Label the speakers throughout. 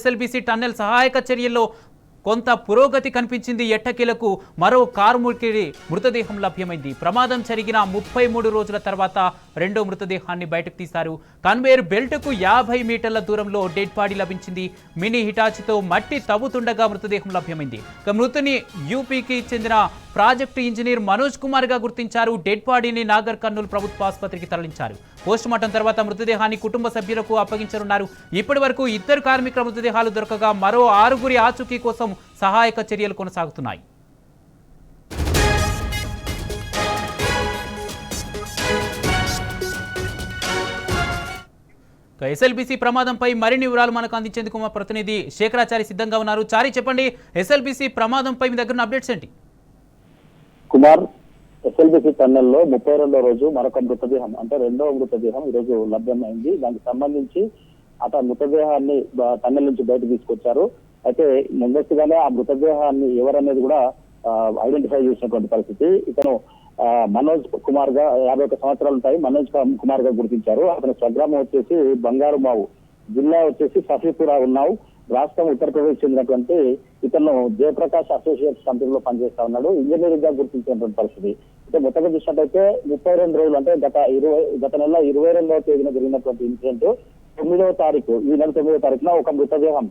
Speaker 1: SLBC tunnel సహాయక చర్యల్లో కొంత పురోగతి కనిపించింది. ఎట్టకేలకు మరో కార్మికుడి మృతదేహం లభ్యమైంది. ప్రమాదం జరిగిన 33 రోజుల తర్వాత రెండో మృతదేహాన్ని బయటకు తీశారు. కన్వేయర్ బెల్ట్కు 50 మీటర్ల దూరంలో డెడ్ బాడీ లభించింది. మినీ హిటాచితో మట్టి తవ్వుతుండగా మృతదేహం లభ్యమైంది. మృతుని యూపీకి చెందిన ప్రాజెక్టు ఇంజనీర్ మనోజ్ కుమార్ గా గుర్తించారు. డెడ్ బాడీని నాగర్ కర్నూలు ప్రభుత్వ ఆసుపత్రికి తరలించారు. పోస్టుమార్టం తర్వాత మృతదేహాన్ని కుటుంబ సభ్యులకు అప్పగించనున్నారు. ఇప్పటి వరకు 2 కార్మికుల మృతదేహాలు దొరకగా మరో 6 ఆచూకీ కోసం సహాయక చర్యలు కొనసాగుతున్నాయి. ఎస్ఎల్బీసీ ప్రమాదంపై మరిన్ని వివరాలు మనకు అందించేందుకు మా ప్రతినిధి శేఖరాచారి సిద్ధంగా ఉన్నారు. చారి, చెప్పండి, ఎస్ఎల్బీసీ ప్రమాదంపై మీ దగ్గర అప్డేట్స్ ఏంటి?
Speaker 2: కుమార్, ఎస్ఎల్బీసీ టన్నెల్లో 32వ రోజు మరొక మృతదేహం అంటే రెండవ మృతదేహం ఈ రోజు లభ్యమైంది. దానికి సంబంధించి అతని మృతదేహాన్ని టన్నెల్ నుంచి బయటకు తీసుకొచ్చారు. అయితే ముందస్తుగానే ఆ మృతదేహాన్ని ఎవరనేది కూడా ఐడెంటిఫై చేసినటువంటి పరిస్థితి. ఇతను మనోజ్ కుమార్ గా 51 సంవత్సరాలు ఉంటాయి. మనోజ్ కుమార్ గా గుర్తించారు. అతని స్వగ్రామం వచ్చేసి బంగారు మావు, జిల్లా వచ్చేసి సఫీపురా ఉన్నావు, రాష్ట్రం ఉత్తరప్రదేశ్ చెందినటువంటి ఇతను జయప్రకాష్ అసోసియేట్స్ కంపెనీలో పనిచేస్తా ఉన్నాడు. ఇంజనీరింగ్ గా గుర్తించినటువంటి పరిస్థితి. అయితే మొత్తంగా చూసినట్టయితే 32 రోజులు అంటే గత నెల 22వ తేదీన జరిగినటువంటి ఇన్సిడెంట్ 9వ తారీఖు, ఈ నెల 9వ తారీఖున ఒక మృతదేహం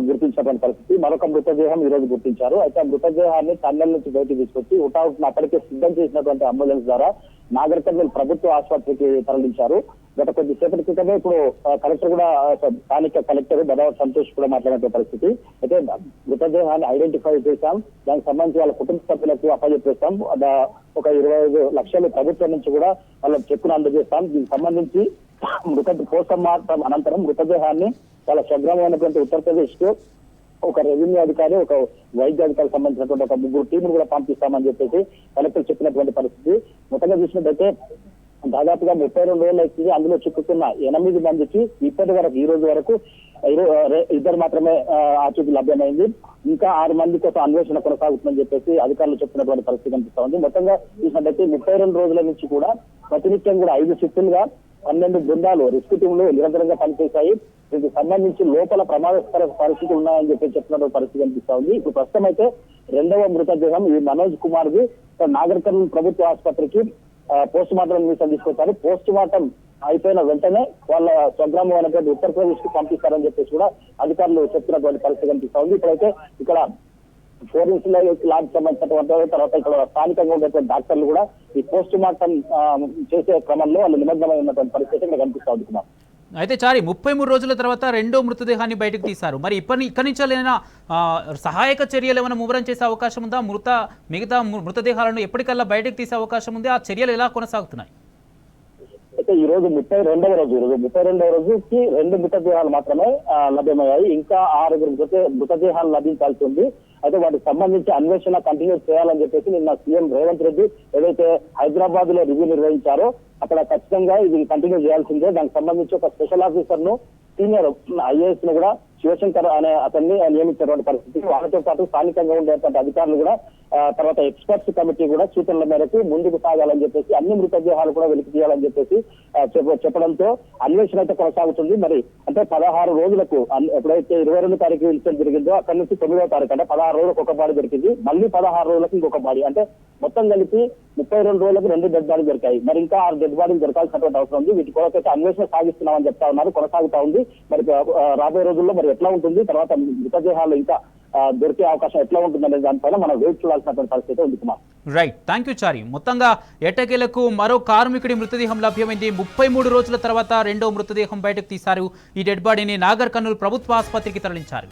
Speaker 2: గుర్తించినటువంటి పరిస్థితి. మరొక మృతదేహం ఈ రోజు గుర్తించారు. అయితే ఆ మృతదేహాన్ని టన్నెల్ నుంచి బయటకు తీసుకొచ్చి హుటాహుటిన అప్పటికే సిద్ధం చేసినటువంటి అంబులెన్స్ ద్వారా నాగర్ కర్నూలు ప్రభుత్వ ఆసుపత్రికి తరలించారు. గత కొద్దిసేపటి క్రితమే ఇప్పుడు కలెక్టర్ కూడా, స్థానిక కలెక్టర్ బదావ సంతోష్ కూడా మాట్లాడిన పరిస్థితి. అయితే మృతదేహాన్ని ఐడెంటిఫై చేశాం. దానికి సంబంధించి వాళ్ళ కుటుంబ సభ్యులకు అప్పచెప్పేస్తాం. ఒక 25 లక్షలు ప్రభుత్వం నుంచి కూడా వాళ్ళ చెక్కును అందజేస్తాం. దీనికి సంబంధించి పోస్టుమార్టం మార్టం అనంతరం మృతదేహాన్ని వాళ్ళ స్వగ్రామైనటువంటి ఉత్తరప్రదేశ్ కు ఒక రెవెన్యూ అధికారి, ఒక వైద్య అధికారికి సంబంధించినటువంటి ఒక 3 టీములు కూడా పంపిస్తామని చెప్పేసి కలెక్టర్ చెప్పినటువంటి పరిస్థితి. మొత్తంగా చూసినట్టయితే దాదాపుగా 32 రోజులు అవుతుంది. అందులో చిక్కుతున్న 8 మందికి ఇప్పటి వరకు, ఈ రోజు వరకు 2 మాత్రమే ఆచూకీ లభ్యమైంది. ఇంకా 6 మంది కోసం అన్వేషణ కొనసాగుతుందని చెప్పేసి అధికారులు చెప్తున్నటువంటి పరిస్థితి కనిపిస్తా ఉంది. మొత్తంగా చూసినట్టయితే 32 రోజుల నుంచి కూడా ప్రతినిత్యం కూడా 5 షిఫ్టులుగా 12 బృందాలు రెస్క్యూ టీంలు నిరంతరంగా పనిచేశాయి. దీనికి సంబంధించి లోపల ప్రమాదకర పరిస్థితులు ఉన్నాయని చెప్పి చెప్తున్న పరిస్థితి కనిపిస్తా ఉంది. ఇప్పుడు ప్రస్తుతం అయితే రెండవ మృతదేహం ఈ మనోజ్ కుమార్ ది నాగర్ కర్నూలు ప్రభుత్వ ఆసుపత్రికి పోస్ట్ మార్టం నిమిషం తీసుకొచ్చారు. పోస్ట్ మార్టం అయిపోయిన వెంటనే వాళ్ళ స్వగ్రామం అనేటువంటి ఉత్తరప్రదేశ్ కు పంపిస్తారని చెప్పేసి కూడా అధికారులు చెప్తున్నటువంటి పరిస్థితి కనిపిస్తా ఉంది. ఇప్పుడైతే ఇక్కడ ఫోరెన్సిక్ ల్యాబ్ సంబంధించినటువంటి తర్వాత ఇక్కడ స్థానికంగా ఉండేటువంటి డాక్టర్లు కూడా ఈ పోస్ట్ మార్టం చేసే క్రమంలో వాళ్ళు నిమగ్నమై ఉన్నటువంటి పరిస్థితి ఇక్కడ కనిపిస్తా ఉంది.
Speaker 1: అయితే చారి, 33 రోజుల తర్వాత రెండో మృతదేహాన్ని బయటకు తీశారు. మరి ఇక్కడి నుంచి ఏమైనా సహాయక చర్యలు ఏమైనా ముమ్మరం చేసే అవకాశం ఉందా? మిగతా మృతదేహాలను ఎప్పటికల్లా బయటకు తీసే అవకాశం ఉంది? ఆ చర్యలు ఎలా కొనసాగుతున్నాయి?
Speaker 2: అయితే ఈ రోజు 32వ రోజుకి 2 మృతదేహాలు మాత్రమే లభ్యమయ్యాయి. ఇంకా 6 మృతదేహాలు లభించాల్సి ఉంది. అయితే వాటికి సంబంధించి అన్వేషణ కంటిన్యూ చేయాలని చెప్పేసి నిన్న సీఎం రేవంత్ రెడ్డి ఏదైతే హైదరాబాద్ లో రివ్యూ నిర్వహించారో అక్కడ ఖచ్చితంగా ఇది కంటిన్యూ చేయాల్సిందే. దానికి సంబంధించి ఒక స్పెషల్ ఆఫీసర్ ను, సీనియర్ ఐఏఎస్ ను కూడా శివశంకర్ అనే అతన్ని నియమించినటువంటి పరిస్థితి. వాళ్ళతో పాటు స్థానికంగా ఉండేటువంటి అధికారులు కూడా, తర్వాత ఎక్స్పర్ట్స్ కమిటీ కూడా సూచనల మేరకు ముందుకు సాగాలని చెప్పేసి, అన్ని మృతదేహాలు కూడా వెలికి తీయాలని చెప్పేసి చెప్పడంతో అన్వేషణ అయితే కొనసాగుతుంది. మరి అంటే 16 రోజులకు ఎప్పుడైతే 22వ తారీఖు ఇన్సిడెంట్ జరిగిందో అక్కడి నుంచి 9వ తారీఖు అంటే 16 రోజులకు ఒక బాడీ దొరికింది. మళ్ళీ 16 రోజులకు ఇంకొక బాడీ, అంటే మొత్తం కలిపి 32 రోజులకు 2 డెడ్ బాడీ దొరికాయి. మరి ఇంకా 6 డెడ్ బాడీలు దొరకాల్సినటువంటి అవసరం ఉంది. వీటి కొరకైతే అన్వేషణ సాగిస్తున్నామని చెప్తా ఉన్నారు, కొనసాగుతా ఉంది. మరి రాబోయే రోజుల్లో మరి ఎట్లా ఉంటుంది, తర్వాత మృతదేహాలు ఇంకా దొరికే అవకాశం ఎట్లా ఉంటుందనే దానిపైన మనం వెయిట్ చూడాల్సినటువంటి పరిస్థితి ఉంది. కుమార్,
Speaker 1: రైట్, థ్యాంక్ యూ చారి. మొత్తంగా ఎట్టకేలకు మరో కార్మికుడి మృతదేహం లభ్యమైంది. 33 రోజుల తర్వాత రెండో మృతదేహం బయటకు తీశారు. ఈ డెడ్ బాడీని నాగర్ కర్నూలు ప్రభుత్వ ఆసుపత్రికి తరలించారు.